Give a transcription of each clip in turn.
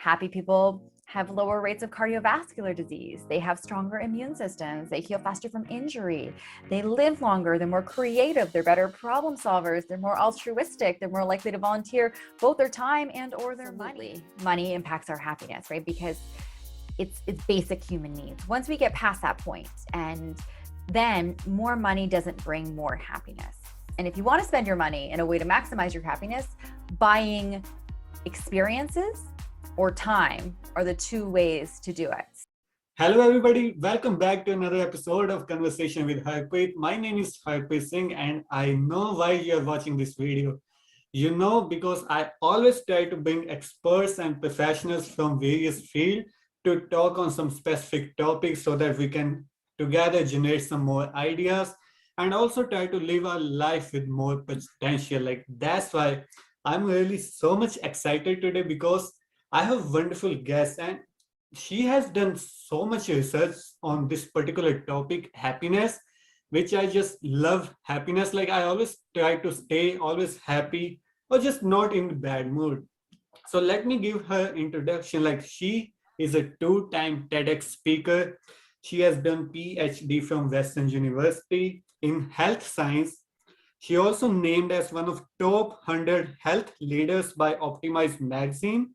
Happy people have lower rates of cardiovascular disease. They have stronger immune systems. They heal faster from injury. They live longer. They're more creative. They're better problem solvers. They're more altruistic. They're more likely to volunteer both their time and or their money. Money impacts our happiness, right? Because it's basic human needs. Once we get past that point, and then more money doesn't bring more happiness. And if you want to spend your money in a way to maximize your happiness, buying experiences or time are the two ways to do it. Hello, everybody. Welcome back to another episode of Conversation with Harpreet. My name is Harpreet Singh, and I know why you're watching this video. You know, because I always try to bring experts and professionals from various fields to talk on some specific topics so that we can together generate some more ideas and also try to live our life with more potential. That's why I'm really so much excited today, because I have wonderful guests and she has done so much research on this particular topic, happiness, which I just love. Happiness, I always try to stay always happy or just not in bad mood. So let me give her introduction. She is a two-time TEDx speaker. She has done Ph.D. from Western University in health science. She also named as one of top 100 health leaders by Optimize magazine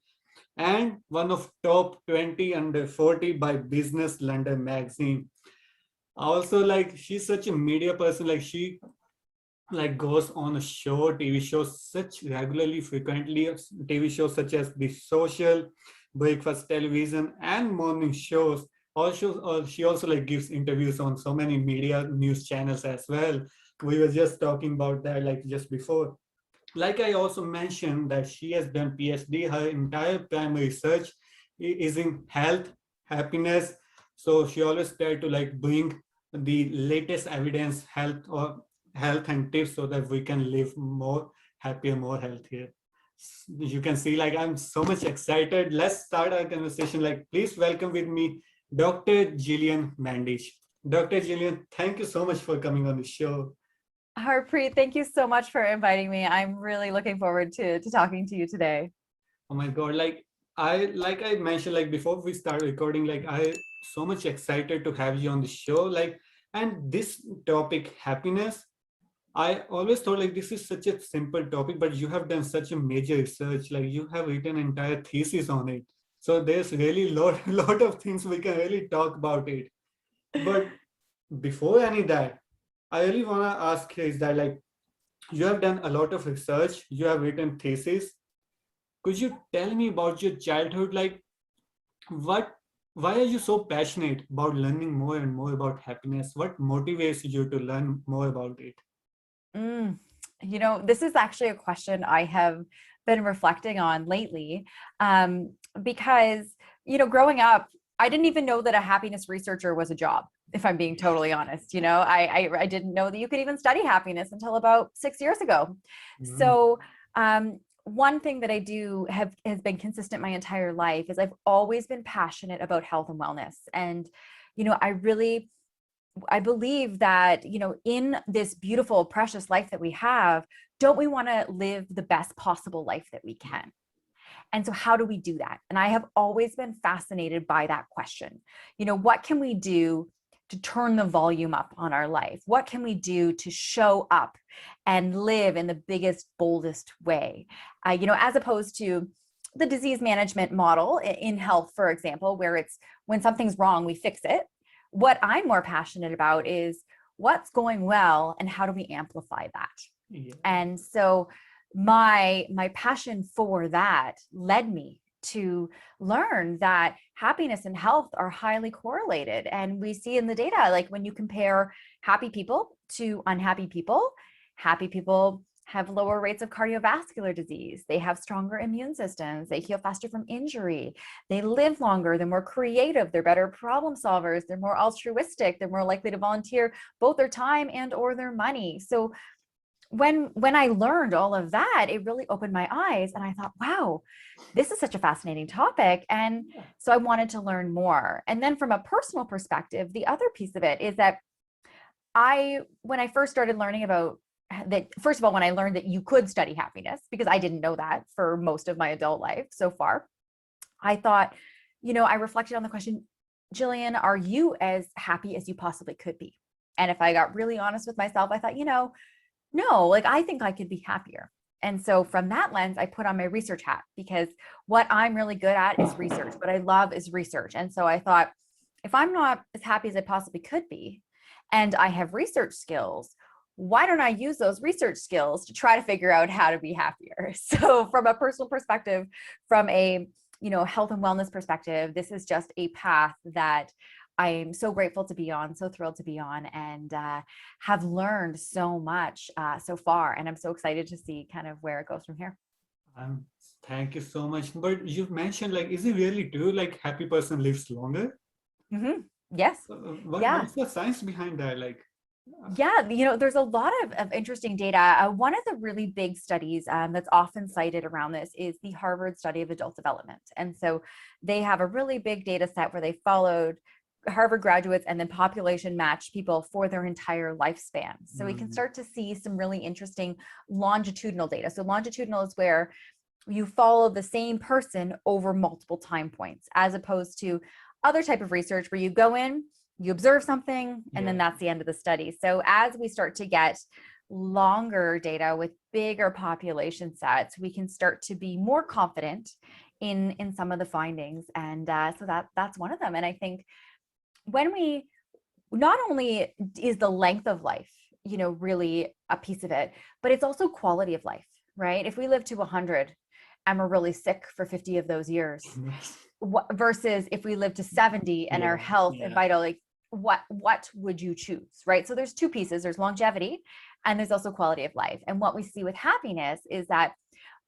and one of top 20 under 40 by Business London magazine. Also, she's such a media person. She goes on a show, TV shows such regularly, frequently, TV shows such as The Social, breakfast television, and morning shows. Also, she also gives interviews on so many media news channels as well. We were just talking about that just before. I also mentioned that she has done PhD. Her entire primary research is in health, happiness. So she always try to bring the latest evidence, health and tips so that we can live more happier, more healthier. You can see I'm so much excited. Let's start our conversation. Please welcome with me Dr. Gillian Mandich. Dr. Gillian, thank you so much for coming on the show. Harpreet, thank you so much for inviting me. I'm really looking forward to talking to you today. Oh my God, I mentioned before we start recording, I so much excited to have you on the show. And this topic, happiness, I always thought this is such a simple topic, but you have done such a major research. You have written an entire thesis on it. So there's really lot of things we can really talk about it. But before any of that, I really want to ask is that you have done a lot of research, you have written thesis. Could you tell me about your childhood? Why are you so passionate about learning more and more about happiness? What motivates you to learn more about it? This is actually a question I have been reflecting on lately, because, growing up, I didn't even know that a happiness researcher was a job, if I'm being totally honest. I didn't know that you could even study happiness until about 6 years ago. Mm-hmm. So one thing that I do has been consistent my entire life is I've always been passionate about health and wellness. And, I believe that, in this beautiful, precious life that we have, don't we want to live the best possible life that we can? And so how do we do that? And I have always been fascinated by that question. What can we do to turn the volume up on our life? What can we do to show up and live in the biggest, boldest way? As opposed to the disease management model in health, for example, where it's when something's wrong, we fix it. What I'm more passionate about is what's going well and how do we amplify that? Yeah. And so my passion for that led me to learn that happiness and health are highly correlated. And we see in the data, when you compare happy people to unhappy people, happy people have lower rates of cardiovascular disease. They have stronger immune systems. They heal faster from injury. They live longer. They're more creative. They're better problem solvers. They're more altruistic. They're more likely to volunteer both their time and or their money. So when I learned all of that, it really opened my eyes and I thought, wow, this is such a fascinating topic. And so I wanted to learn more. And then from a personal perspective, the other piece of it is that when I first started learning about that, first of all, when I learned that you could study happiness, because I didn't know that for most of my adult life so far, I thought, I reflected on the question, Gillian, are you as happy as you possibly could be? And if I got really honest with myself, I thought, no, like I think I could be happier. And so from that lens, I put on my research hat, because what I'm really good at is research. What I love is research. And so I thought, if I'm not as happy as I possibly could be, and I have research skills, why don't I use those research skills to try to figure out how to be happier? So from a personal perspective, from a health and wellness perspective, this is just a path that I'm so grateful to be on, so thrilled to be on, and have learned so much so far. And I'm so excited to see kind of where it goes from here. Um, Thank you so much. But you've mentioned, like, is it really true? Like, happy person lives longer? Mm-hmm. Yes. Yeah. What's the science behind that? Like, Yeah, there's a lot of interesting data. One of the really big studies that's often cited around this is the Harvard study of adult development. And so they have a really big data set where they followed Harvard graduates and then population matched people for their entire lifespan. So we can start to see some really interesting longitudinal data. So longitudinal is where you follow the same person over multiple time points, as opposed to other type of research where you go in, you observe something, and then that's the end of the study. So as we start to get longer data with bigger population sets, we can start to be more confident in some of the findings. And so that's one of them. And I think when we, not only is the length of life, really a piece of it, but it's also quality of life, right? If we live to 100 and we're really sick for 50 of those years, versus if we live to 70 and our health and vital, like what would you choose, right? So there's two pieces. There's longevity and there's also quality of life. And what we see with happiness is that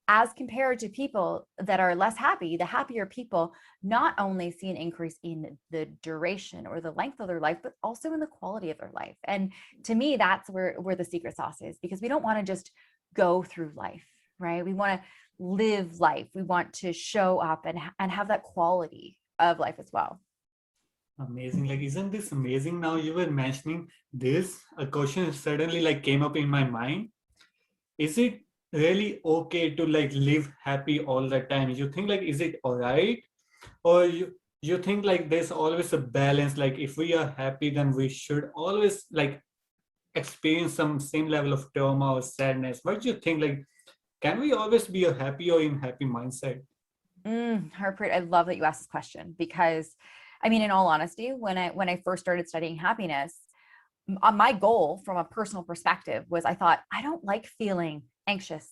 as compared to people that are less happy, the happier people not only see an increase in the duration or the length of their life, but also in the quality of their life. And to me, that's where the secret sauce is, because we don't want to just go through life, right? We want to live life. We want to show up and have that quality of life as well. amazing. Like, isn't this amazing? Now you were mentioning this, a question suddenly like came up in my mind. Is it really okay to like live happy all the time? You think like, is it all right? Or you think like there's always a balance, like if we are happy, then we should always like experience some same level of trauma or sadness? What do you think? Like, can we always be a happy or in happy mindset? Harpreet, I love that you asked this question, because I mean, in all honesty, when I first started studying happiness, my goal from a personal perspective was, I thought, I don't like feeling anxious.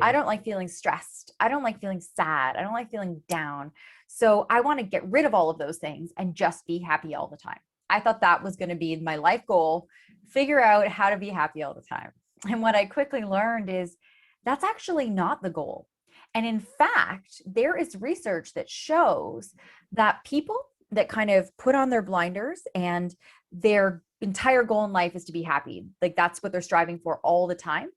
I don't like feeling stressed. I don't like feeling sad. I don't like feeling down. So I want to get rid of all of those things and just be happy all the time. I thought that was going to be my life goal, figure out how to be happy all the time. And what I quickly learned is that's actually not the goal. And in fact, there is research that shows that people that kind of put on their blinders and their entire goal in life is to be happy, like that's what they're striving for all the time.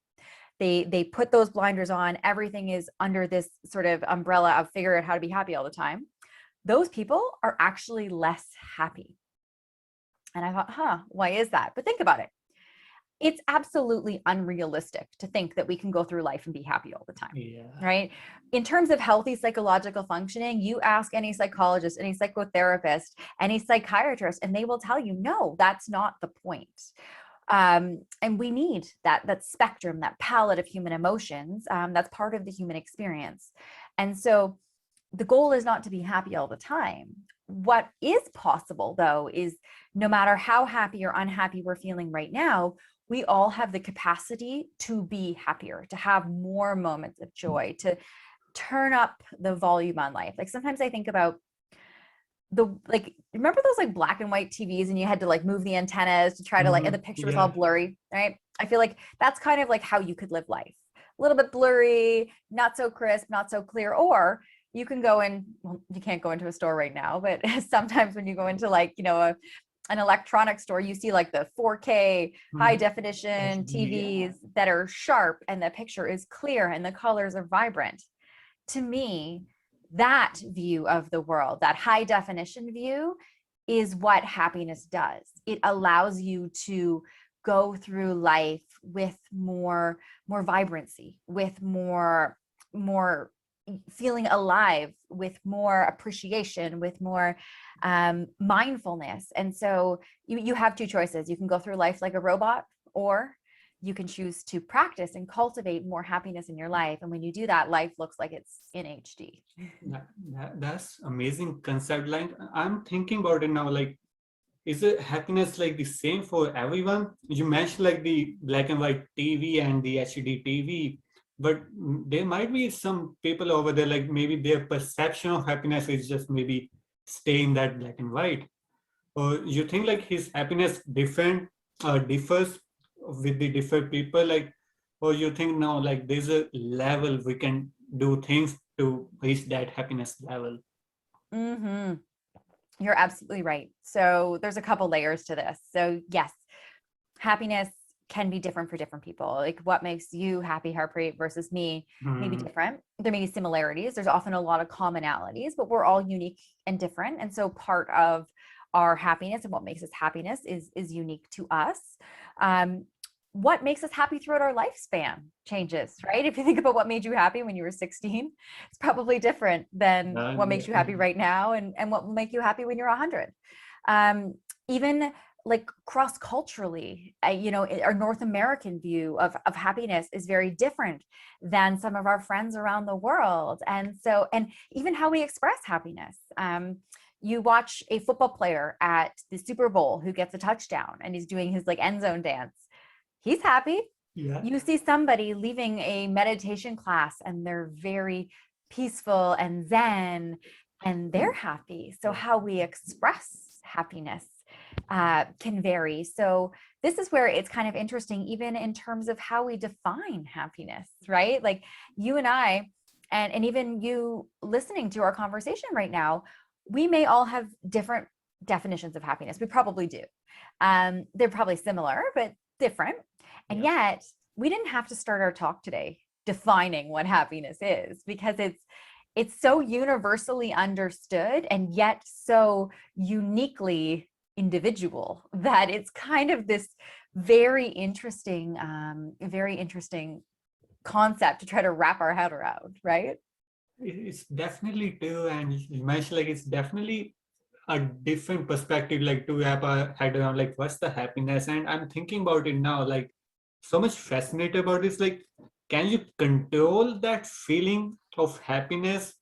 They put those blinders on, everything is under this sort of umbrella of figure out how to be happy all the time. Those people are actually less happy. And I thought, why is that? But think about it. It's absolutely unrealistic to think that we can go through life and be happy all the time, right? In terms of healthy psychological functioning, you ask any psychologist, any psychotherapist, any psychiatrist, and they will tell you, no, that's not the point. And we need that spectrum, that palette of human emotions. That's part of the human experience. And so the goal is not to be happy all the time. What is possible, though, is no matter how happy or unhappy we're feeling right now, we all have the capacity to be happier, to have more moments of joy, to turn up the volume on life. Like sometimes I think about remember those like black and white TVs and you had to like move the antennas to try to and the picture was all blurry, right? I feel like that's kind of like how you could live life. A little bit blurry, not so crisp, not so clear. Or you can go in, well, you can't go into a store right now, but sometimes when you go into like, an electronic store, you see like the 4K high definition TVs that are sharp and the picture is clear and the colors are vibrant. To me, that view of the world, that high definition view, is what happiness does. It allows you to go through life with more vibrancy, with more feeling alive, with more appreciation, with more mindfulness. And so you have two choices. You can go through life like a robot, or you can choose to practice and cultivate more happiness in your life. And when you do that, life looks like it's in HD. That's amazing concept. Like, I'm thinking about it now. Like, is it happiness like the same for everyone? You mentioned like the black and white TV and the HD TV, but there might be some people over there, like maybe their perception of happiness is just maybe stay in that black and white. Or you think like his happiness differs with the different people, like, or you think no, like there's a level we can do things to reach that happiness level? Mm-hmm. You're absolutely right. So there's a couple layers to this. So yes, happiness can be different for different people. Like what makes you happy, Harpreet, versus me may be different. There may be similarities. There's often a lot of commonalities, but we're all unique and different. And so part of our happiness and what makes us happiness is unique to us. What makes us happy throughout our lifespan changes, right? If you think about what made you happy when you were 16, it's probably different than what makes you happy right now, and what will make you happy when you're 100. Even like cross-culturally, our North American view of happiness is very different than some of our friends around the world. And so, and even how we express happiness. You watch a football player at the Super Bowl who gets a touchdown and he's doing his like end zone dance. He's happy. Yeah. You see somebody leaving a meditation class and they're very peaceful and zen and they're happy. So how we express happiness can vary. So this is where it's kind of interesting, even in terms of how we define happiness, right? Like you and I, and even you listening to our conversation right now, we may all have different definitions of happiness. We probably do. They're probably similar, but different. And yet we didn't have to start our talk today defining what happiness is, because it's so universally understood and yet so uniquely individual that it's kind of this very interesting concept to try to wrap our head around, right? It's definitely too, and you mentioned like it's definitely a different perspective, like to wrap our head around like what's the happiness. And I'm thinking about it now, like so much fascinated about this. Like, can you control that feeling of happiness,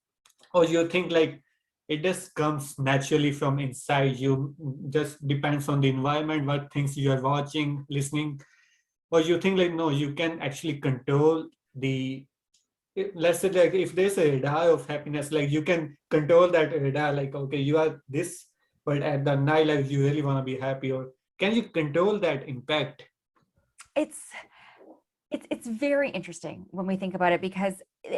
or you think like it just comes naturally from inside you, just depends on the environment, what things you are watching, listening, or you think like no, you can actually control the, let's say like if there's a radar of happiness, like you can control that radar, like okay, you are this, but at the night like you really want to be happy, or can you control that impact? It's very interesting when we think about it, because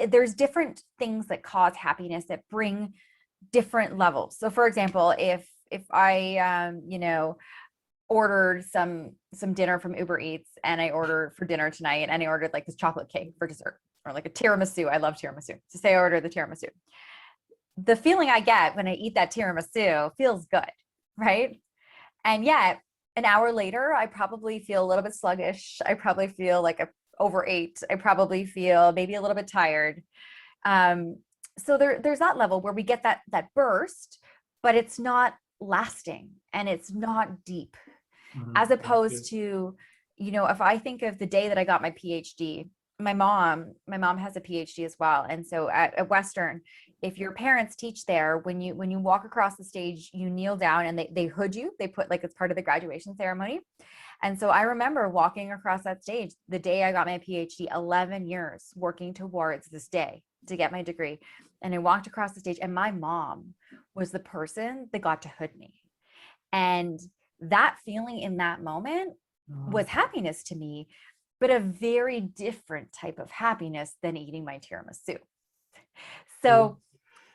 there's different things that cause happiness that bring different levels. So for example, if I ordered some dinner from Uber Eats, and I ordered for dinner tonight, and I ordered like this chocolate cake for dessert, or like a tiramisu. I love tiramisu. So say I order the tiramisu. The feeling I get when I eat that tiramisu feels good, right? And yet an hour later, I probably feel a little bit sluggish. I probably feel like I overate. I probably feel maybe a little bit tired. So there's that level where we get that burst, but it's not lasting and it's not deep. As opposed to, if I think of the day that I got my PhD, my mom has a PhD as well. And so at Western, if your parents teach there, when you walk across the stage, you kneel down and they hood you. They put like, it's part of the graduation ceremony. And so I remember walking across that stage the day I got my PhD, 11 years working towards this day to get my degree. And I walked across the stage, and my mom was the person that got to hood me. And that feeling in that moment was happiness to me, but a very different type of happiness than eating my tiramisu. So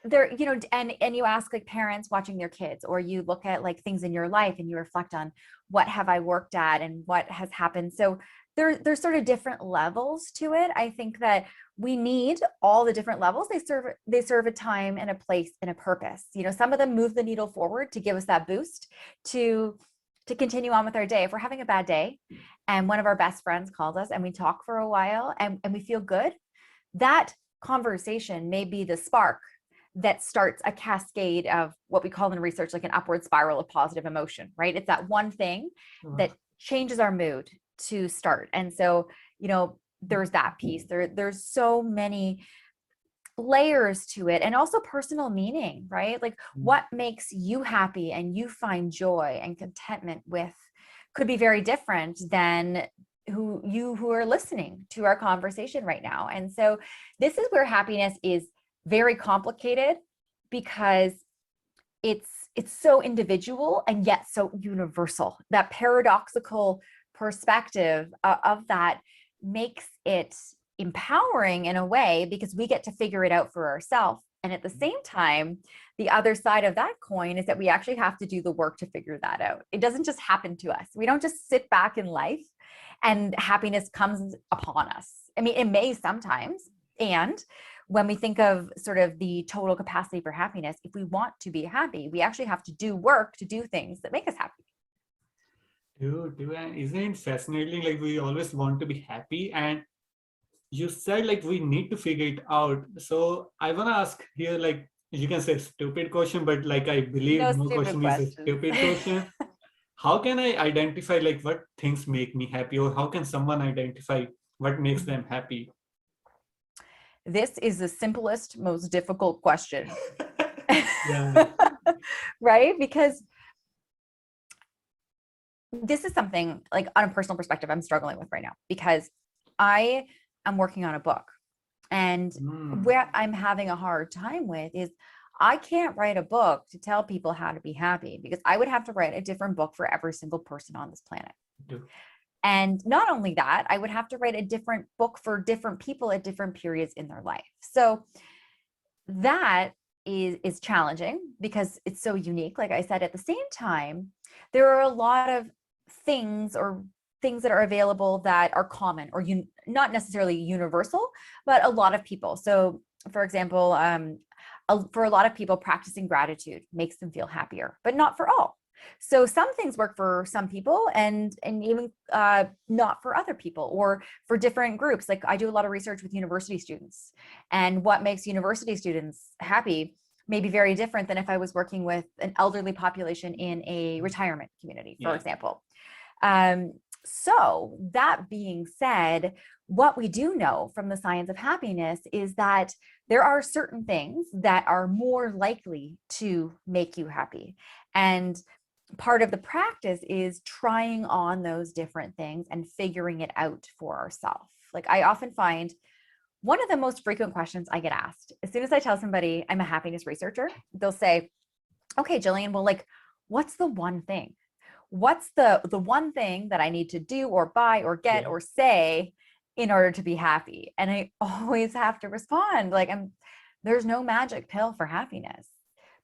there, and you ask like parents watching their kids, or you look at like things in your life and you reflect on what have I worked at and what has happened. So there's sort of different levels to it. I think that we need all the different levels. They serve a time and a place and a purpose. Some of them move the needle forward to give us that boost to continue on with our day. If we're having a bad day and one of our best friends calls us and we talk for a while and we feel good, that conversation may be the spark that starts a cascade of what we call in research like an upward spiral of positive emotion, right? It's that one thing that changes our mood to start. And so, there's that piece. There's so many layers to it, and also personal meaning, right? Like what makes you happy and you find joy and contentment with could be very different than who are listening to our conversation right now. And so this is where happiness is very complicated, because it's so individual and yet so universal. That paradoxical perspective of that makes it empowering in a way, because we get to figure it out for ourselves. And at the same time, the other side of that coin is that we actually have to do the work to figure that out. It doesn't just happen to us. We don't just sit back in life and happiness comes upon us. I mean, it may sometimes. And when we think of sort of the total capacity for happiness, if we want to be happy, we actually have to do work to do things that make us happy. And isn't it fascinating? Like we always want to be happy, and you said like we need to figure it out. So I want to ask here, like you can say stupid question, but like I believe no question is a stupid question. How can I identify like what things make me happy, or how can someone identify what makes them happy? This is the simplest, most difficult question. Yeah. Right? Because this is something like on a personal perspective I'm struggling with right now, because I am working on a book, and where I'm having a hard time with is I can't write a book to tell people how to be happy, because I would have to write a different book for every single person on this planet. And not only that, I would have to write a different book for different people at different periods in their life. So that is challenging because it's so unique. Like I said, at the same time, there are a lot of things that are available that are common, or not necessarily universal, but a lot of people. So for example, for a lot of people, practicing gratitude makes them feel happier, but not for all. So some things work for some people and even not for other people, or for different groups. Like I do a lot of research with university students, and what makes university students happy may be very different than if I was working with an elderly population in a retirement community, for example. So that being said, what we do know from the science of happiness is that there are certain things that are more likely to make you happy. And part of the practice is trying on those different things and figuring it out for ourselves. Like I often find one of the most frequent questions I get asked, as soon as I tell somebody I'm a happiness researcher, they'll say, okay, Gillian, well, like, what's the one thing? What's the one thing that I need to do or buy or get or say in order to be happy? And I always have to respond like, there's no magic pill for happiness,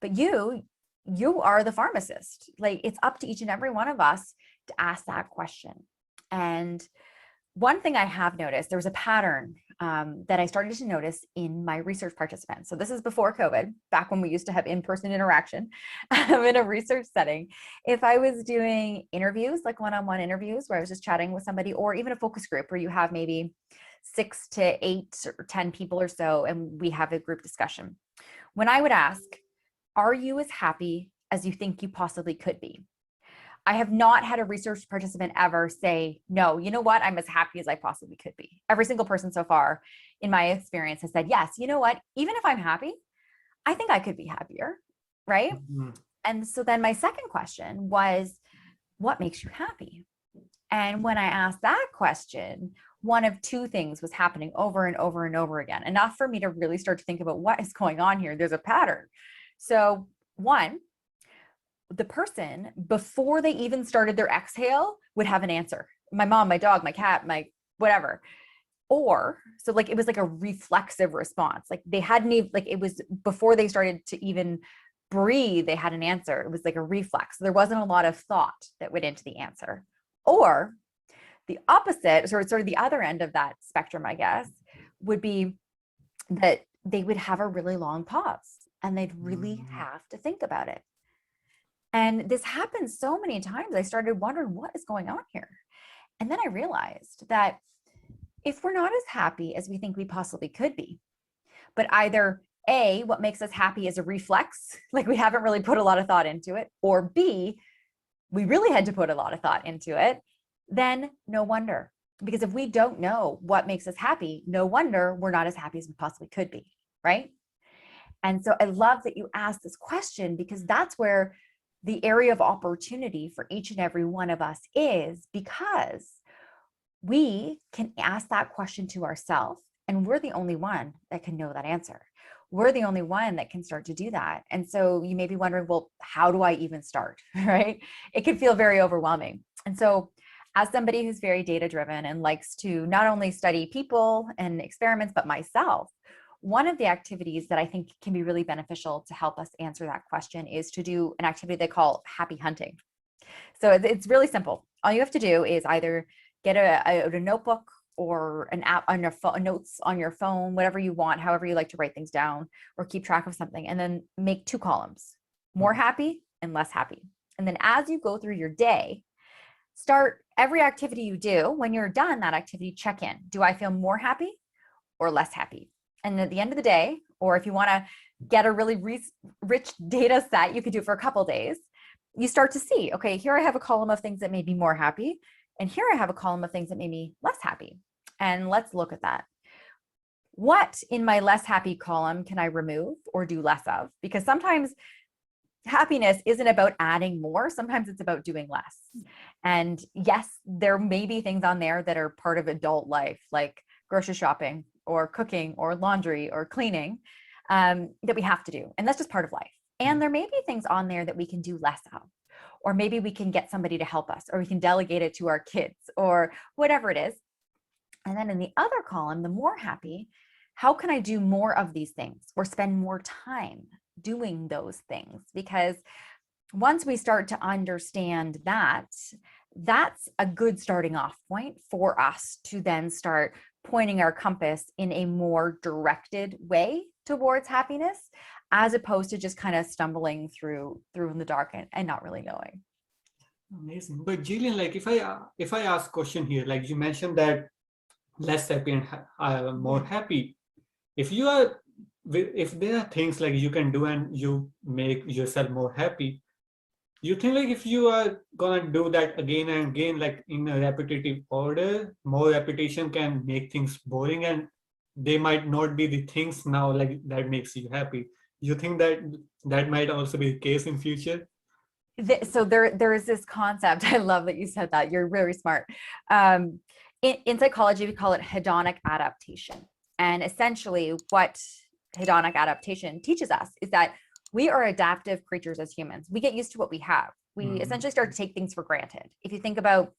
but you are the pharmacist. Like it's up to each and every one of us to ask that question. And one thing I have noticed, there was a pattern that I started to notice in my research participants. So this is before COVID, back when we used to have in-person interaction in a research setting. If I was doing interviews, like one-on-one interviews where I was just chatting with somebody, or even a focus group where you have maybe 6 to 8 or 10 people or so, and we have a group discussion. When I would ask, are you as happy as you think you possibly could be? I have not had a research participant ever say, no, you know what? I'm as happy as I possibly could be. Every single person so far in my experience has said, yes, you know what? Even if I'm happy, I think I could be happier, right? Mm-hmm. And so then my second question was, what makes you happy? And when I asked that question, one of two things was happening over and over and over again, enough for me to really start to think about what is going on here. There's a pattern. So one, the person, before they even started their exhale, would have an answer. My mom, my dog, my cat, my whatever. Or, so like, it was like a reflexive response. Like they hadn't even, like it was before they started to even breathe, they had an answer. It was like a reflex. So there wasn't a lot of thought that went into the answer. Or the opposite, sort of the other end of that spectrum, I guess, would be that they would have a really long pause and they'd really have to think about it. And this happened so many times, I started wondering what is going on here. And then I realized that if we're not as happy as we think we possibly could be, But either A, what makes us happy is a reflex, like we haven't really put a lot of thought into it, or B, we really had to put a lot of thought into it, then no wonder. Because if we don't know what makes us happy, no wonder we're not as happy as we possibly could be, right? And so I love that you asked this question, because that's where the area of opportunity for each and every one of us is, because we can ask that question to ourselves, and we're the only one that can know that answer. We're the only one that can start to do that. And so you may be wondering, well, how do I even start, right? It can feel very overwhelming. And so as somebody who's very data driven and likes to not only study people and experiments, but myself, one of the activities that I think can be really beneficial to help us answer that question is to do an activity they call happy hunting. So it's really simple. All you have to do is either get a notebook or an app on your phone, notes on your phone, whatever you want, however you like to write things down or keep track of something, and then make 2 columns, more happy and less happy. And then as you go through your day, start every activity you do. When you're done that activity, check in. Do I feel more happy or less happy? And at the end of the day, or if you want to get a really rich data set, you could do it for a couple of days. You start to see, okay, here I have a column of things that made me more happy. And here I have a column of things that made me less happy. And let's look at that. What in my less happy column can I remove or do less of? Because sometimes happiness isn't about adding more. Sometimes it's about doing less. And yes, there may be things on there that are part of adult life, like grocery shopping or cooking or laundry or cleaning, that we have to do. And that's just part of life. And there may be things on there that we can do less of, or maybe we can get somebody to help us, or we can delegate it to our kids or whatever it is. And then in the other column, the more happy, how can I do more of these things or spend more time doing those things? Because once we start to understand that, that's a good starting off point for us to then start pointing our compass in a more directed way towards happiness, as opposed to just kind of stumbling through in the dark and not really knowing. Amazing. But Gillian, like if I ask question here, like you mentioned that less happy and more happy. If there are things like you can do and you make yourself more happy, you think like if you are gonna do that again and again, like in a repetitive order, more repetition can make things boring, and they might not be the things now like that makes you happy. You think that might also be the case in future? So there is this concept. I love that you said that. You're really smart. In psychology, we call it hedonic adaptation. And essentially what hedonic adaptation teaches us is that we are adaptive creatures as humans. We get used to what we have. We essentially start to take things for granted. If you think about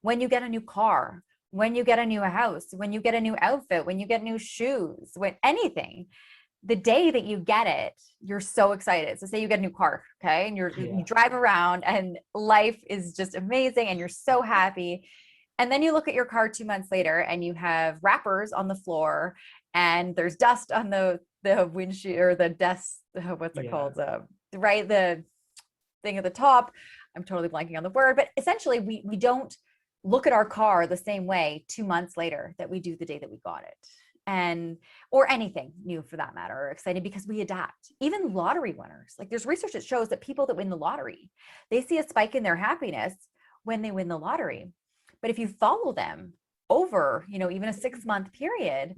when you get a new car, when you get a new house, when you get a new outfit, when you get new shoes, when anything, the day that you get it, you're so excited. So say you get a new car, okay? And you drive around and life is just amazing and you're so happy. And then you look at your car 2 months later and you have wrappers on the floor and there's dust on the windshield or the desk, what's it called? Right, the thing at the top. I'm totally blanking on the word, but essentially we don't look at our car the same way 2 months later that we do the day that we got it. And or anything new for that matter, are excited because we adapt. Even lottery winners, like there's research that shows that people that win the lottery, they see a spike in their happiness when they win the lottery. But if you follow them over, even a 6-month period,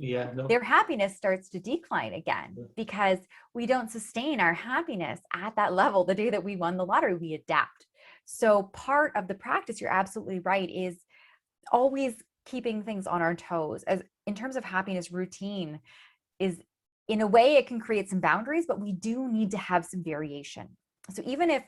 their happiness starts to decline again because we don't sustain our happiness at that level the day that we won the lottery. We adapt. So part of the practice, you're absolutely right, is always keeping things on our toes. As in terms of happiness, routine is, in a way, it can create some boundaries, but we do need to have some variation. So even if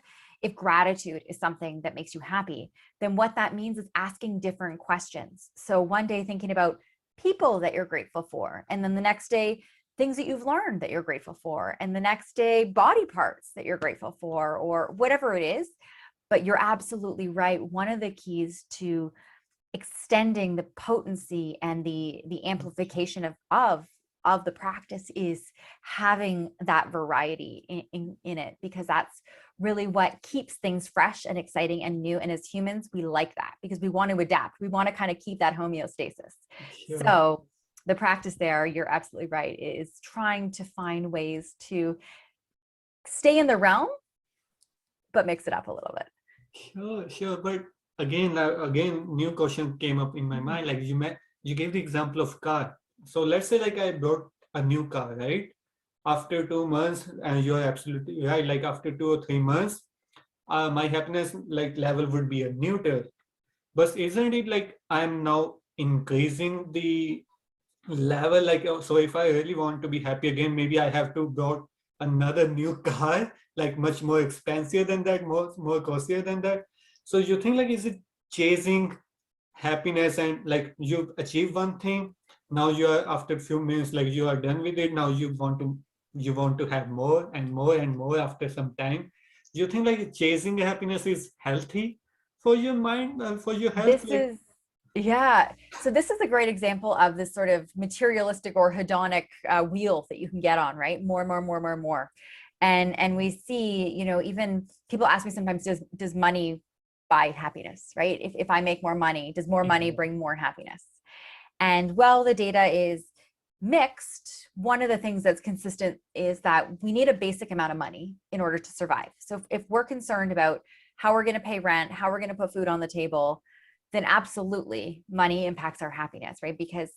gratitude is something that makes you happy, then what that means is asking different questions. So one day thinking about people that you're grateful for, and then the next day things that you've learned that you're grateful for, and the next day body parts that you're grateful for, or whatever it is. But you're absolutely right. One of the keys to extending the potency and the amplification of the practice is having that variety in it, because that's really what keeps things fresh and exciting and new. And as humans, we like that because we want to adapt. We want to kind of keep that homeostasis. Sure. So the practice there, you're absolutely right, is trying to find ways to stay in the realm, but mix it up a little bit. Sure. But again, new question came up in my mind. Like you gave the example of car. So let's say like I bought a new car, right? After 2 months, and you're absolutely right. Like after 2 or 3 months, my happiness like level would be a neutral. But isn't it like I'm now increasing the level? Like so, if I really want to be happy again, maybe I have to bought another new car, like much more expensive than that, more costlier than that. So you think like is it chasing happiness, and like you achieve one thing, now you are after a few minutes like you are done with it, now you want to have more and more and more after some time. Do you think like chasing happiness is healthy for your mind, for your health? This Like is, yeah. So this is a great example of this sort of materialistic or hedonic wheel that you can get on, right? More, more, more, more, more. And we see, even people ask me sometimes, does money buy happiness, right? If I make more money, does more money bring more happiness? And well, the data is mixed. One of the things that's consistent is that we need a basic amount of money in order to survive. So if we're concerned about how we're going to pay rent, how we're going to put food on the table, then absolutely money impacts our happiness, right? Because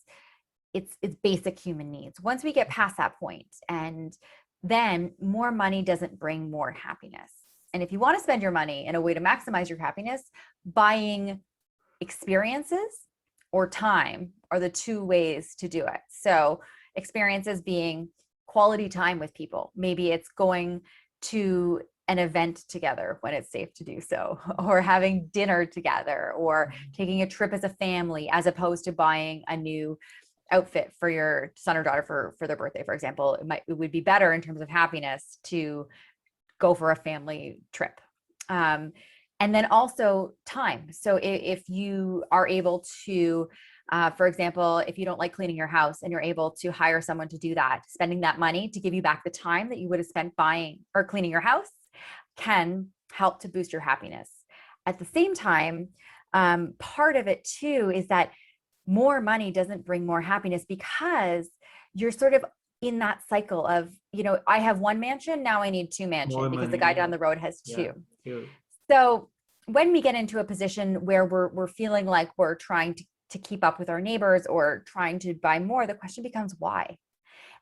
it's basic human needs. Once we get past that point, and then more money doesn't bring more happiness. And if you want to spend your money in a way to maximize your happiness, buying experiences or time are the two ways to do it. So experiences being quality time with people. Maybe it's going to an event together when it's safe to do so, or having dinner together, or taking a trip as a family, as opposed to buying a new outfit for your son or daughter for their birthday, for example. It would be better in terms of happiness to go for a family trip. And then also time. So if you are able to, for example, if you don't like cleaning your house and you're able to hire someone to do that, spending that money to give you back the time that you would have spent buying or cleaning your house can help to boost your happiness. At the same time, part of it too is that more money doesn't bring more happiness, because you're sort of in that cycle of, I have one mansion, now I need two mansions because the guy down the road has two. Yeah. So when we get into a position where we're feeling like we're trying to keep up with our neighbors or trying to buy more, the question becomes why?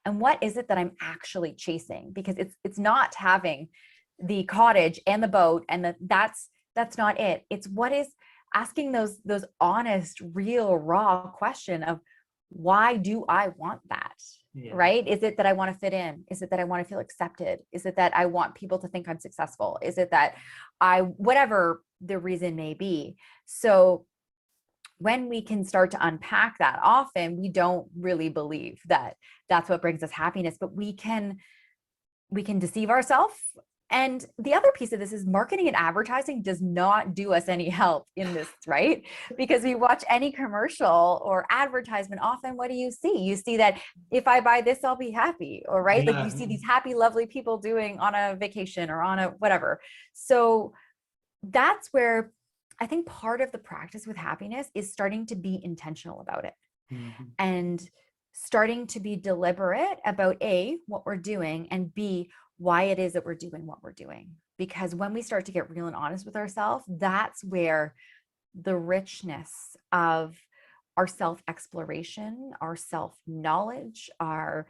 And what is it that I'm actually chasing? Because it's not having the cottage and the boat and that's not it. It's what is asking those honest, real, raw question of why do I want that? Yeah. Right? Is it that I want to fit in? Is it that I want to feel accepted? Is it that I want people to think I'm successful? Is it that whatever the reason may be? So when we can start to unpack that, often we don't really believe that that's what brings us happiness, but we can deceive ourselves. And the other piece of this is marketing and advertising does not do us any help in this, right? Because we watch any commercial or advertisement, often what do you see? You see that if I buy this, I'll be happy, or right? Yeah. Like you see these happy, lovely people doing on a vacation or on a whatever. So that's where I think part of the practice with happiness is starting to be intentional about it. Mm-hmm. And starting to be deliberate about A, what we're doing, and B, why it is that we're doing what we're doing. Because when we start to get real and honest with ourselves, that's where the richness of our self-exploration, our self-knowledge, our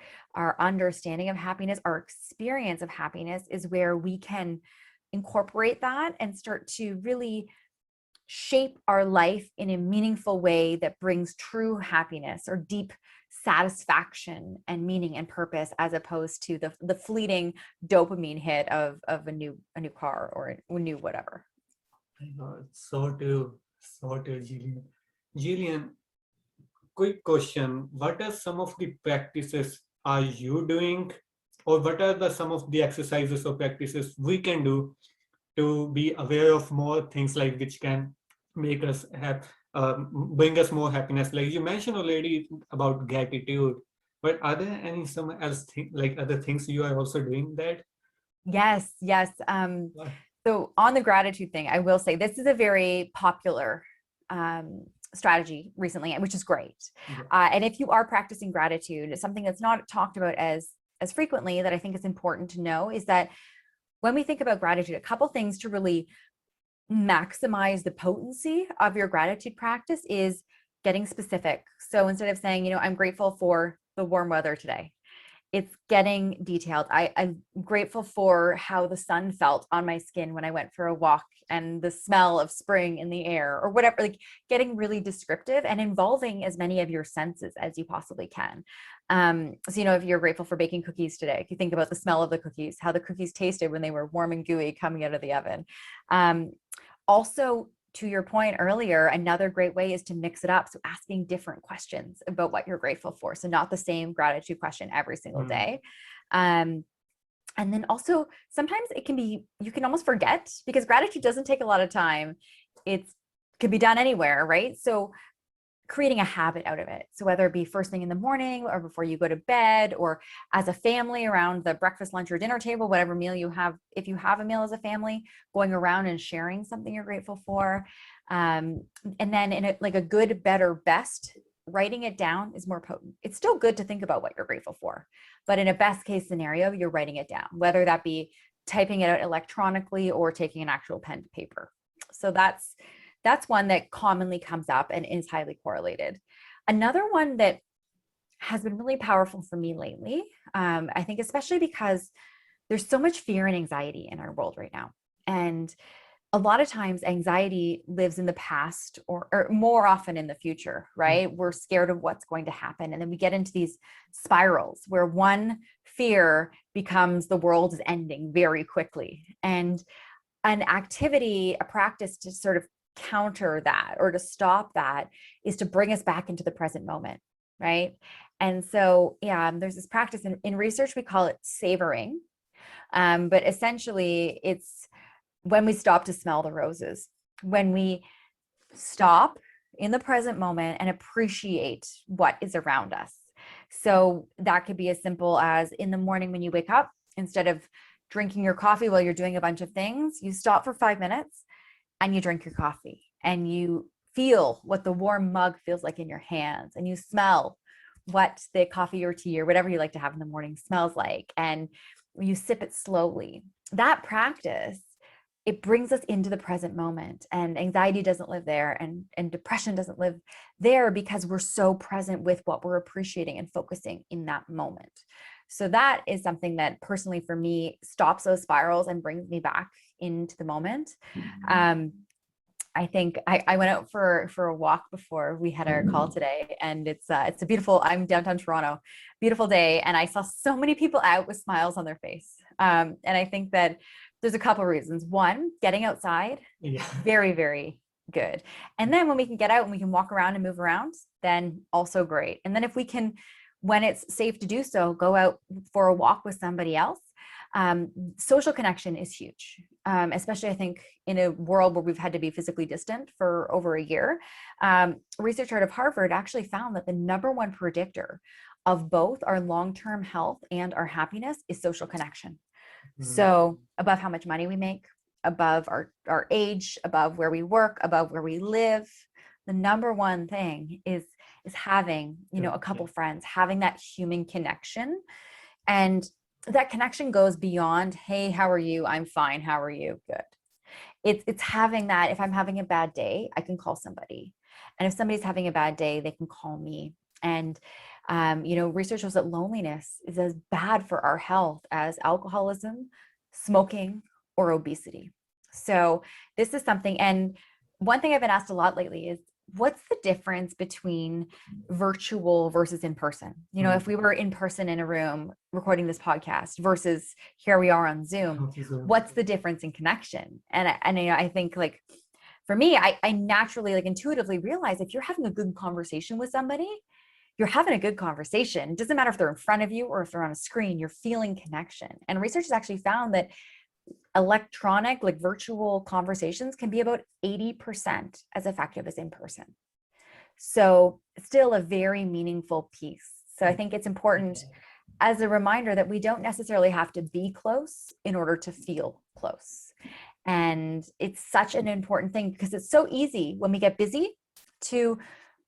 understanding of happiness, our experience of happiness is where we can incorporate that and start to really shape our life in a meaningful way that brings true happiness or deep satisfaction and meaning and purpose, as opposed to the fleeting dopamine hit of a new car or a new whatever. So true, Gillian. Gillian, quick question: what are some of the practices are you doing, or what are some of the exercises or practices we can do to be aware of more things like which can make us bring us more happiness? Like you mentioned already about gratitude, but are there any some else like other things you are also doing that? Yes. So on the gratitude thing, I will say this is a very popular strategy recently, which is great. Yeah. And if you are practicing gratitude, it's something that's not talked about as frequently, that I think is important to know, is that when we think about gratitude, a couple things to really maximize the potency of your gratitude practice is getting specific. So instead of saying, I'm grateful for the warm weather today, it's getting detailed. I'm grateful for how the sun felt on my skin when I went for a walk and the smell of spring in the air, or whatever, like getting really descriptive and involving as many of your senses as you possibly can. So, if you're grateful for baking cookies today, if you think about the smell of the cookies, how the cookies tasted when they were warm and gooey coming out of the oven. Also, to your point earlier, another great way is to mix it up. So asking different questions about what you're grateful for. So not the same gratitude question every single day. And then also sometimes you can almost forget, because gratitude doesn't take a lot of time. It could be done anywhere, right? So creating a habit out of it. So whether it be first thing in the morning or before you go to bed, or as a family around the breakfast, lunch, or dinner table, whatever meal you have, if you have a meal as a family, going around and sharing something you're grateful for. And then in a good, better, best, writing it down is more potent. It's still good to think about what you're grateful for, but in a best case scenario, you're writing it down, whether that be typing it out electronically or taking an actual pen to paper. So that's one that commonly comes up and is highly correlated. Another one that has been really powerful for me lately, I think especially because there's so much fear and anxiety in our world right now. And a lot of times anxiety lives in the past or more often in the future, right? We're scared of what's going to happen. And then we get into these spirals where one fear becomes the world is ending very quickly. And an activity, a practice to sort of counter that or to stop that is to bring us back into the present moment, right? And so, there's this practice in research, we call it savoring. But essentially it's when we stop to smell the roses, when we stop in the present moment and appreciate what is around us. So that could be as simple as in the morning when you wake up, instead of drinking your coffee while you're doing a bunch of things, you stop for 5 minutes and you drink your coffee and you feel what the warm mug feels like in your hands, and you smell what the coffee or tea or whatever you like to have in the morning smells like, and you sip it slowly. That practice, it brings us into the present moment, and anxiety doesn't live there, and depression doesn't live there, because we're so present with what we're appreciating and focusing in that moment. So that is something that personally for me stops those spirals and brings me back into the moment. I think I went out for a walk before we had our call today, and it's a beautiful, I'm downtown Toronto, beautiful day. And I saw so many people out with smiles on their face. And I think that there's a couple of reasons. One, getting outside, very, very good. And then when we can get out and we can walk around and move around, then also great. And then if we can, when it's safe to do so, go out for a walk with somebody else. Social connection is huge, especially I think in a world where we've had to be physically distant for over a year. Research out of Harvard actually found that the number one predictor of both our long-term health and our happiness is social connection. So above how much money we make, above our age, above where we work, above where we live, the number one thing is having, a couple friends, having that human connection. And that connection goes beyond, hey, how are you? I'm fine. How are you? Good. It's having that. If I'm having a bad day, I can call somebody. And if somebody's having a bad day, they can call me. And, research shows that loneliness is as bad for our health as alcoholism, smoking, or obesity. So this is something. And one thing I've been asked a lot lately is, what's the difference between virtual versus in person? If we were in person in a room recording this podcast versus here we are on Zoom, what's the difference in connection? And I think, like, for me, I naturally, like, intuitively realize if you're having a good conversation with somebody, you're having a good conversation. It doesn't matter if they're in front of you or if they're on a screen, you're feeling connection. And research has actually found that electronic, like virtual conversations, can be about 80% as effective as in person. So still a very meaningful piece. So I think it's important as a reminder that we don't necessarily have to be close in order to feel close. And it's such an important thing, because it's so easy when we get busy to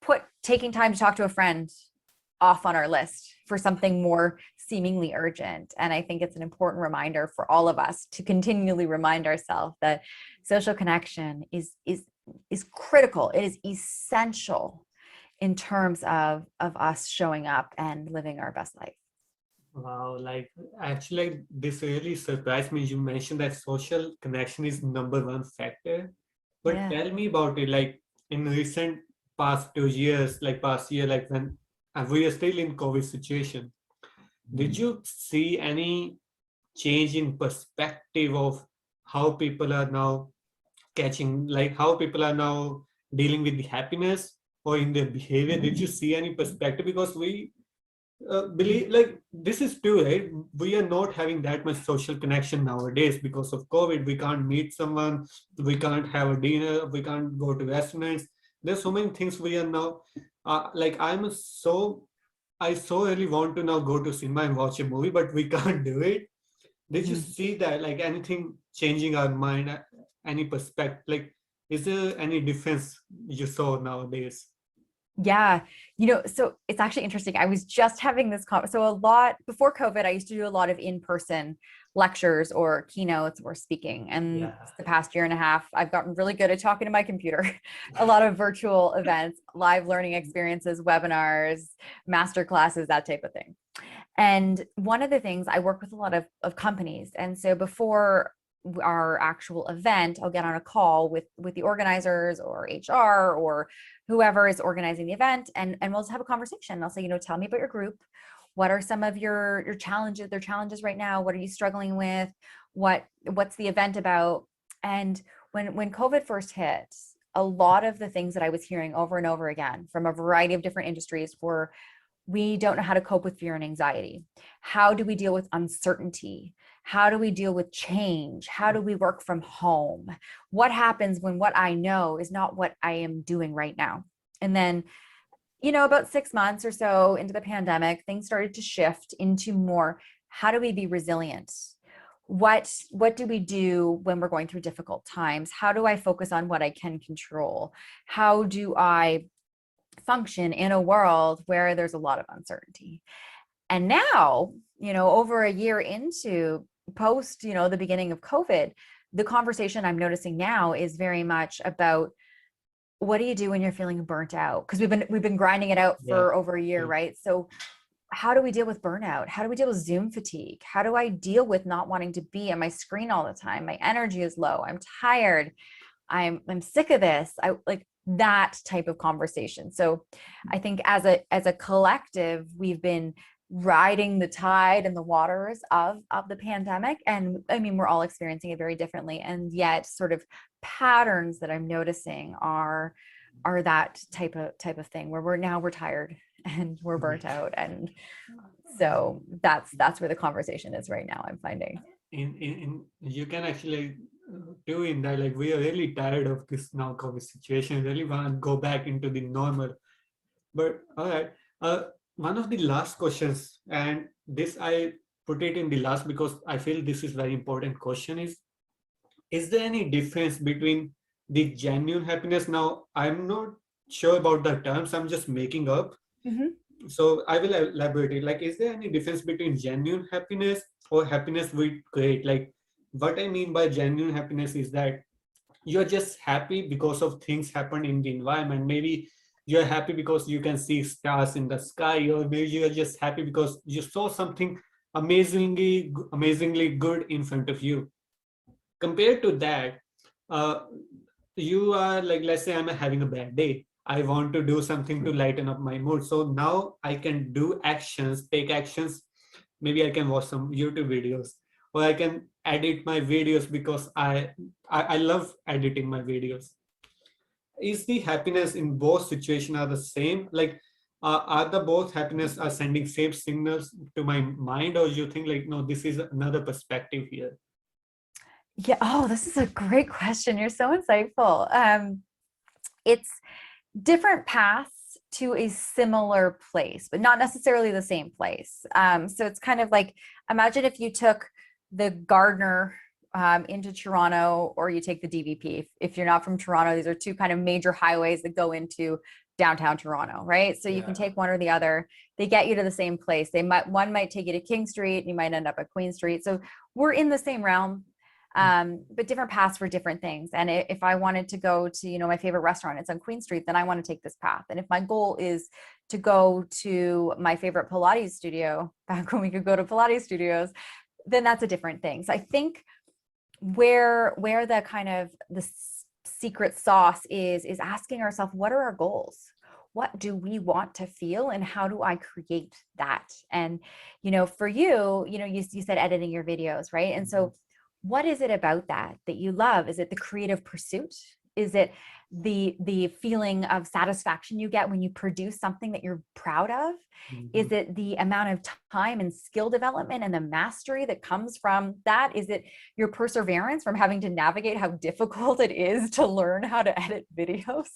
put taking time to talk to a friend off on our list for something more seemingly urgent. And I think it's an important reminder for all of us to continually remind ourselves that social connection is critical. It is essential in terms of us showing up and living our best life. Wow, like actually, this really surprised me. You mentioned that social connection is number one factor. But Yeah. tell me about it, like in recent past 2 years, like past year, like when we are still in COVID situation, did you see any change in perspective of how people are now catching, like how people are now dealing with the happiness or in their behavior? Did you see any perspective? Because we believe like this is true, right? We are not having that much social connection nowadays because of COVID. We can't meet someone, we can't have a dinner, we can't go to restaurants. There's so many things we are now like I so really want to now go to cinema and watch a movie, but we can't do it. Did you Mhm. see that, like anything changing our mind, any perspective, like is there any difference you saw nowadays? Yeah, so it's actually interesting. I was just having this so a lot before COVID, I used to do a lot of in-person lectures or keynotes or speaking. And Yeah. the past year and a half, I've gotten really good at talking to my computer. A lot of virtual events, live learning experiences, webinars, master classes, that type of thing. And one of the things, I work with a lot of companies. And so before our actual event, I'll get on a call with the organizers or HR or whoever is organizing the event, and we'll just have a conversation. I'll say, tell me about your group. What are some of your challenges, their challenges right now? What are you struggling with? What's the event about? And when COVID first hit, a lot of the things that I was hearing over and over again from a variety of different industries were, we don't know how to cope with fear and anxiety. How do we deal with uncertainty? How do we deal with change? How do we work from home? What happens when what I know is not what I am doing right now? And then, about 6 months or so into the pandemic, things started to shift into more, how do we be resilient? What do we do when we're going through difficult times? How do I focus on what I can control? How do I function in a world where there's a lot of uncertainty? And now, over a year into post, the beginning of COVID, the conversation I'm noticing now is very much about, what do you do when you're feeling burnt out? Because we've been grinding it out Yeah. for over a year, right? So how do we deal with burnout? How do we deal with Zoom fatigue? How do I deal with not wanting to be on my screen all the time? My energy is low. I'm tired. I'm sick of this. I like that type of conversation. So I think as a collective, we've been riding the tide and the waters of the pandemic. And I mean, we're all experiencing it very differently. And yet sort of patterns that I'm noticing are that type of thing where we're tired and we're burnt out. And so that's where the conversation is right now, I'm finding. In you can actually do in that, like we are really tired of this now COVID situation, really want to go back into the normal. But all right, one of the last questions, and this I put it in the last because I feel this is very important question, is there any difference between the genuine happiness? Now I'm not sure about the terms, I'm just making up, Mm-hmm. so I will elaborate it. Like, is there any difference between genuine happiness or happiness we create? Like, what I mean by genuine happiness is that you're just happy because of things happen in the environment. Maybe you're happy because you can see stars in the sky, or maybe you're just happy because you saw something amazingly good in front of you. Compared to that, uh, you are like, let's say I'm having a bad day, I want to do something to lighten up my mood, so now I can do actions, take actions. Maybe I can watch some YouTube videos, or I can edit my videos because I love editing my videos. Is the happiness in both situations are the same? Like, are the both happiness are sending same signals to my mind, or you think like, no, this is another perspective here? Yeah. Oh, this is a great question. You're so insightful. It's different paths to a similar place, but not necessarily the same place. So it's kind of like, imagine if you took the gardener into Toronto, or you take the DVP. If you're not from Toronto, these are two kind of major highways that go into downtown Toronto, right? So you can take one or the other. They get you to the same place. One might take you to King Street, and you might end up at Queen Street. So we're in the same realm, but different paths for different things. And if I wanted to go to, my favorite restaurant, it's on Queen Street, then I want to take this path. And if my goal is to go to my favorite Pilates studio, back when we could go to Pilates studios, then that's a different thing. So I think where the kind of the secret sauce is asking ourselves, what are our goals? What do we want to feel, and how do I create that? And, for you, you said editing your videos, right? And so what is it about that you love? Is it the creative pursuit? Is it the feeling of satisfaction you get when you produce something that you're proud of? Is it the amount of time and skill development and the mastery that comes from that? Is it your perseverance from having to navigate how difficult it is to learn how to edit videos?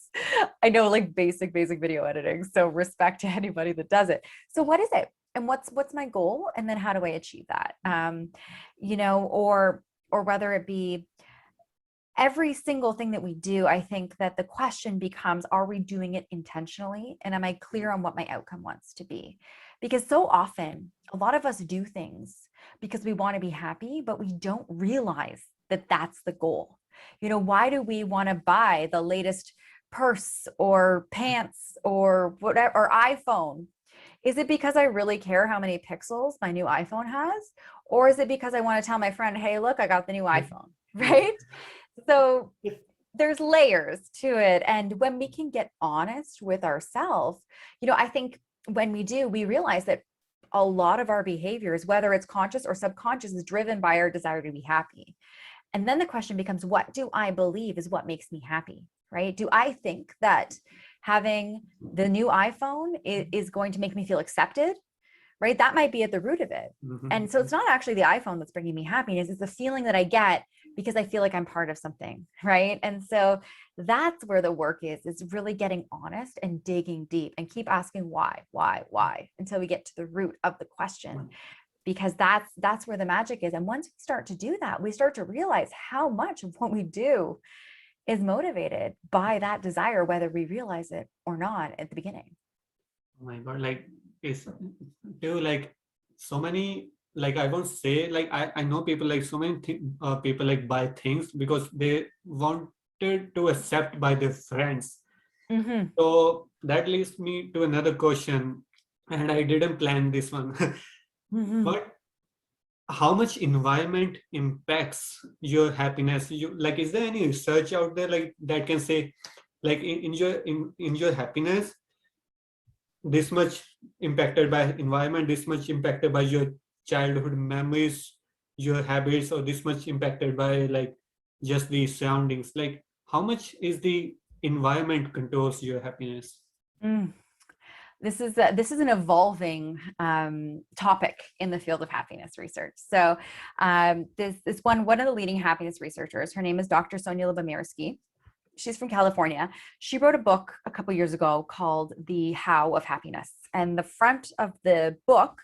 I know, like basic video editing, so respect to anybody that does it. So what is it? And what's my goal? And then how do I achieve that? Or whether it be every single thing that we do, I think that the question becomes, are we doing it intentionally? And am I clear on what my outcome wants to be? Because so often, a lot of us do things because we want to be happy, but we don't realize that that's the goal. Why do we want to buy the latest purse or pants or whatever, or iPhone? Is it because I really care how many pixels my new iPhone has? Or is it because I want to tell my friend, hey, look, I got the new iPhone, right? So there's layers to it. And when we can get honest with ourselves, I think when we do, we realize that a lot of our behaviors, whether it's conscious or subconscious, is driven by our desire to be happy. And then the question becomes, what do I believe is what makes me happy, right? Do I think that having the new iPhone is going to make me feel accepted, right? That might be at the root of it. And so it's not actually the iPhone that's bringing me happiness. It's the feeling that I get because I feel like I'm part of something, right? And so that's where the work is really getting honest and digging deep and keep asking why, until we get to the root of the question, because that's where the magic is. And once we start to do that, we start to realize how much of what we do is motivated by that desire, whether we realize it or not at the beginning. Oh my God, so many, I won't say, I know people, so many people buy things because they wanted to accept by their friends. So that leads me to another question, and I didn't plan this one. But how much environment impacts your happiness? Is there any research out there that can say in your happiness, this much impacted by environment, this much impacted by your childhood memories, your habits, or this much impacted by just the surroundings? How much is the environment controls your happiness? This is an evolving topic in the field of happiness research. So this one of the leading happiness researchers, her name is Dr. Sonia Lyubomirsky. She's from California. She wrote a book a couple years ago called The How of Happiness. And the front of the book,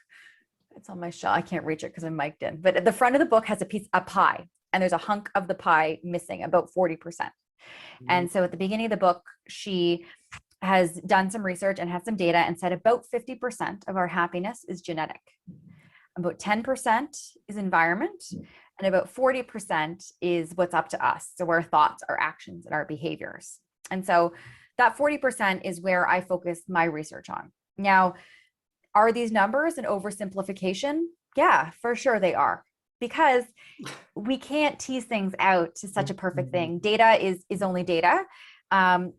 it's on my shelf. I can't reach it because I'm mic'd in, but at the front of the book has a pie, and there's a hunk of the pie missing, about 40%. And so at the beginning of the book, she has done some research and has some data and said about 50% of our happiness is genetic. About 10% is environment, and about 40% is what's up to us. So our thoughts, our actions, and our behaviors. And so that 40% is where I focus my research on. Now, are these numbers an oversimplification? Yeah, for sure they are, because we can't tease things out to such a perfect thing. Data is only data. And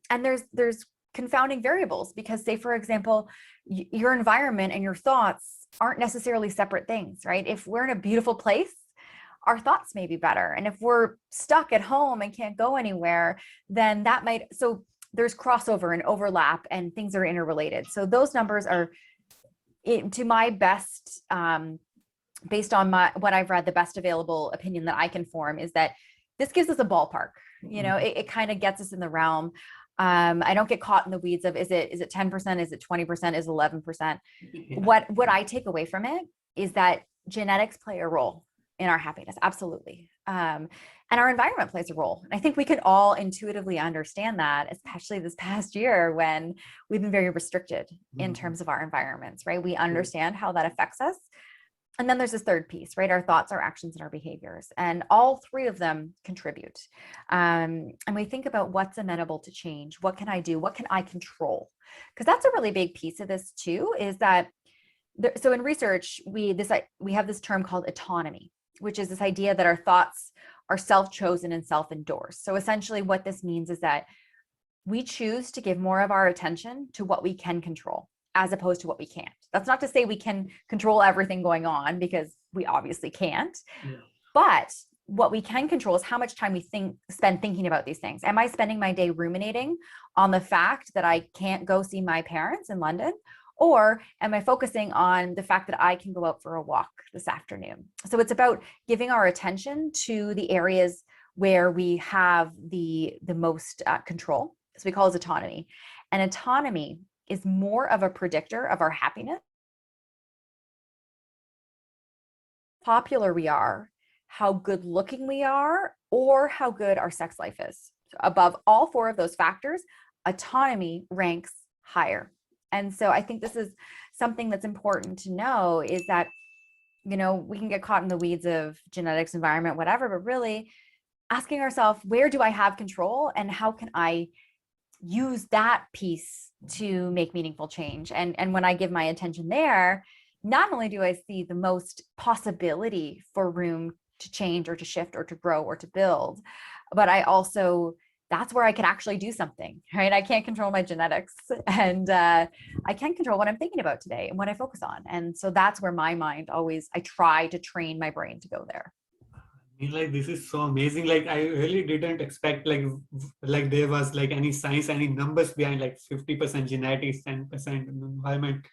there's confounding variables, because say, for example, your environment and your thoughts aren't necessarily separate things, right? If we're in a beautiful place, our thoughts may be better. And if we're stuck at home and can't go anywhere, then that might, so there's crossover and overlap and things are interrelated. So those numbers are, to my best, based on what I've read, the best available opinion that I can form is that this gives us a ballpark. It kind of gets us in the realm. I don't get caught in the weeds of, is it 10%? Is it 20%? Is it 11%? What I take away from it is that genetics play a role in our happiness. Absolutely. And our environment plays a role. And I think we can all intuitively understand that, especially this past year when we've been very restricted in terms of our environments, right? We understand how that affects us. And then there's this third piece, right? Our thoughts, our actions, and our behaviors. And all three of them contribute. And we think about what's amenable to change. What can I do? What can I control? Because that's a really big piece of this too, is that, so in research, we have this term called autonomy, which is this idea that our thoughts are self-chosen and self-endorsed. So essentially what this means is that we choose to give more of our attention to what we can control, as opposed to what we can't. That's not to say we can control everything going on, because we obviously can't. Yeah. But what we can control is how much time we spend thinking about these things. Am I spending my day ruminating on the fact that I can't go see my parents in London? Or am I focusing on the fact that I can go out for a walk this afternoon? So it's about giving our attention to the areas where we have the most control. So we call it autonomy. And autonomy is more of a predictor of our happiness. Popular we are, how good looking we are, or how good our sex life is. So above all four of those factors, autonomy ranks higher. And so I think this is something that's important to know, is that, we can get caught in the weeds of genetics, environment, whatever, but really asking ourselves, where do I have control and how can I use that piece to make meaningful change? And when I give my attention there, not only do I see the most possibility for room to change or to shift or to grow or to build, but that's where I can actually do something, right? I can't control my genetics, and I can control what I'm thinking about today and what I focus on. And so that's where my mind I try to train my brain to go there. Like, this is so amazing. Like, I really didn't expect like there was like any science, any numbers behind, like 50% genetics, 10% environment.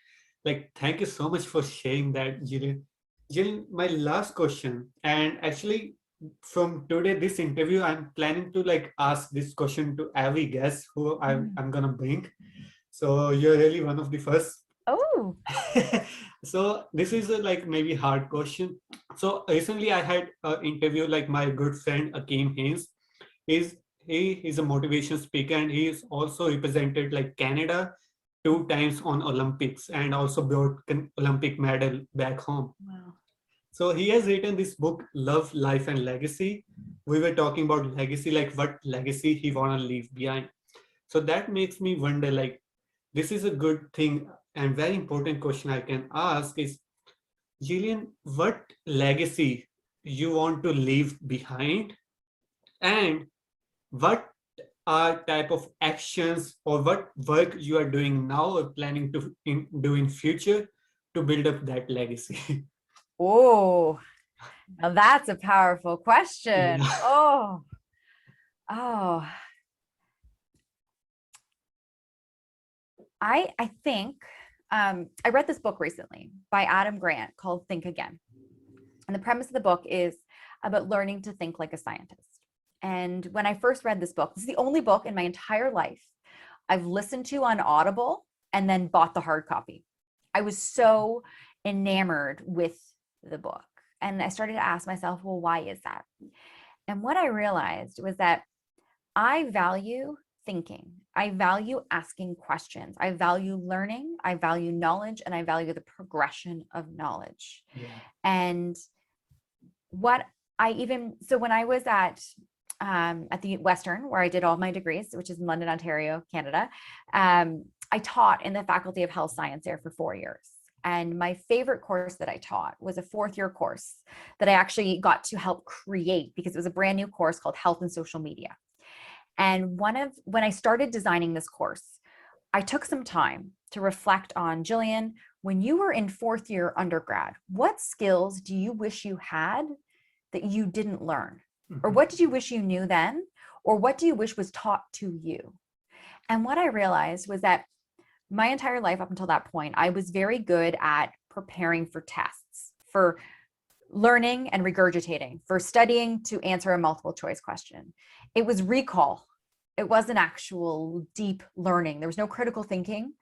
Like, thank you so much for sharing that, Gillian. Gillian, my last question, and actually from today, this interview, I'm planning to like ask this question to every guest who I'm gonna bring. So you're really one of the first. Oh. So this is a like maybe hard question. So recently I had an interview, like my good friend Akeem Haynes. He is a motivation speaker, and he is also represented like Canada 2 times on Olympics, and also brought Olympic medal back home. Wow. So he has written this book, Love, Life and Legacy. We were talking about legacy, like what legacy he want to leave behind. So that makes me wonder, like, this is a good thing and very important question I can ask is, Gillian, what legacy you want to leave behind, and what are type of actions or what work you are doing now or planning to do in future to build up that legacy? Oh, now that's a powerful question. Yeah. Oh. I think I read this book recently by Adam Grant called Think Again. And the premise of the book is about learning to think like a scientist. And when I first read this book, this is the only book in my entire life I've listened to on Audible and then bought the hard copy. I was so enamored with the book. And I started to ask myself, well, why is that? And what I realized was that I value thinking. I value asking questions. I value learning. I value knowledge, and I value the progression of knowledge. Yeah. And so when I was at the Western, where I did all my degrees, which is in London, Ontario, Canada, I taught in the Faculty of Health Science there for 4 years. And my favorite course that I taught was a 4th-year course that I actually got to help create, because it was a brand new course called Health and Social Media. And when I started designing this course, I took some time to reflect on, Gillian, when you were in 4th-year undergrad, what skills do you wish you had that you didn't learn? Or what did you wish you knew then? Or what do you wish was taught to you? And what I realized was that my entire life up until that point, I was very good at preparing for tests, for learning and regurgitating, for studying to answer a multiple choice question. It was recall. It wasn't actual deep learning. There was no critical thinking.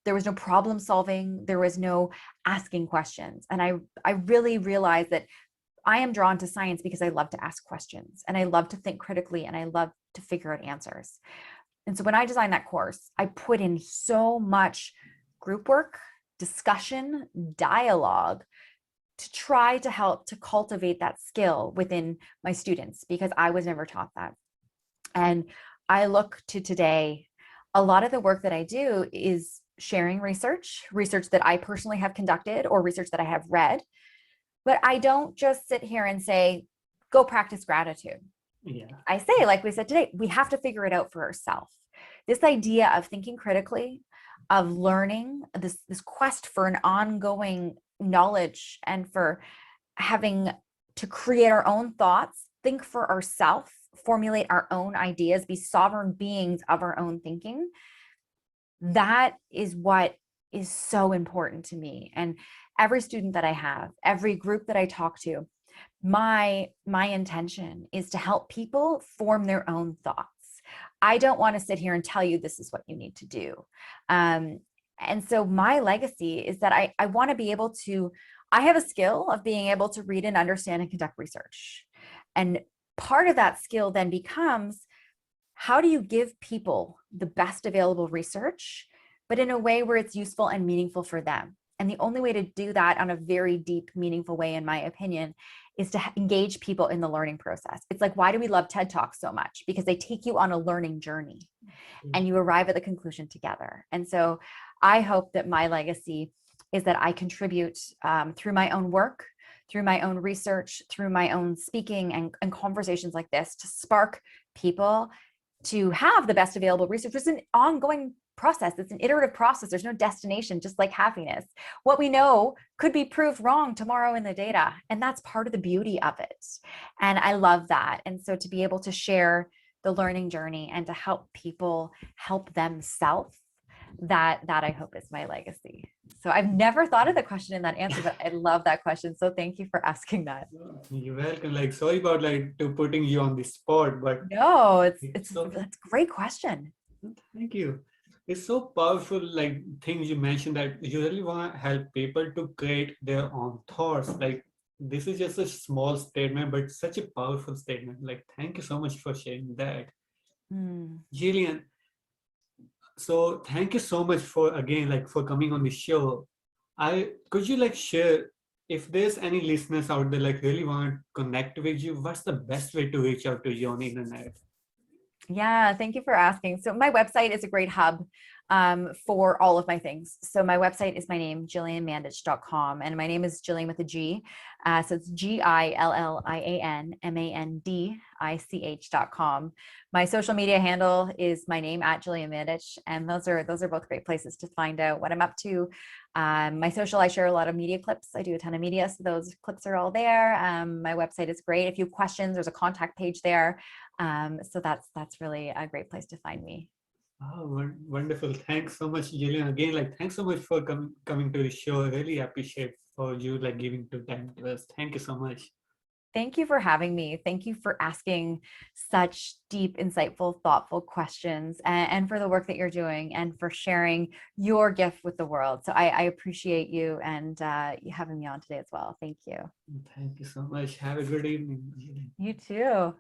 There was no problem solving. There was no asking questions. And I really realized that I am drawn to science because I love to ask questions and I love to think critically and I love to figure out answers. And so when I designed that course, I put in so much group work, discussion, dialogue to try to help to cultivate that skill within my students, because I was never taught that. And I look to today, a lot of the work that I do is sharing research that I personally have conducted or research that I have read. But I don't just sit here and say, go practice gratitude. Yeah. I say, like we said today, we have to figure it out for ourselves. This idea of thinking critically, of learning, this quest for an ongoing knowledge and for having to create our own thoughts, think for ourselves, formulate our own ideas, be sovereign beings of our own thinking. That is what is so important to me. And every student that I have, every group that I talk to, my intention is to help people form their own thoughts. I don't want to sit here and tell you this is what you need to do. And so my legacy is that I want to be able to, I have a skill of being able to read and understand and conduct research. And part of that skill then becomes, how do you give people the best available research, but in a way where it's useful and meaningful for them? And the only way to do that on a very deep, meaningful way, in my opinion, is to engage people in the learning process. It's like, why do we love TED Talks so much? Because they take you on a learning journey and you arrive at the conclusion together. And so I hope that my legacy is that I contribute through my own work, through my own research, through my own speaking and conversations like this, to spark people to have the best available research. It's an ongoing process. It's an iterative process. There's no destination, just like happiness. What we know could be proved wrong tomorrow in the data. And that's part of the beauty of it. And I love that. And so to be able to share the learning journey and to help people help themselves, that I hope is my legacy. So I've never thought of the question in that answer, but I love that question. So thank you for asking that. You're welcome. Like, sorry about to putting you on the spot, but no, it's a great question. Thank you. It's so powerful, like things you mentioned, that you really want to help people to create their own thoughts. Like, this is just a small statement, but such a powerful statement. Like, thank you so much for sharing that. Gillian, so thank you so much for coming on the show. Could you share, if there's any listeners out there really want to connect with you, what's the best way to reach out to you on the internet? Yeah, thank you for asking. So my website is a great hub for all of my things. So my website is my name, gillianmandich.com, and my name is Gillian with a G. So it's GILLIANMANDICH.com. My social media handle is my name at Gillian Mandich, and those are both great places to find out what I'm up to. My social, I share a lot of media clips. I do a ton of media, so those clips are all there. My website is great. If you have questions, there's a contact page there. So that's really a great place to find me. Oh, wonderful. Thanks so much, Gillian. Again, thanks so much for coming to the show. I really appreciate for you giving the time to us. Thank you so much. Thank you for having me. Thank you for asking such deep, insightful, thoughtful questions, and for the work that you're doing and for sharing your gift with the world. So I appreciate you and you having me on today as well. Thank you. Thank you so much. Have a good evening. You too.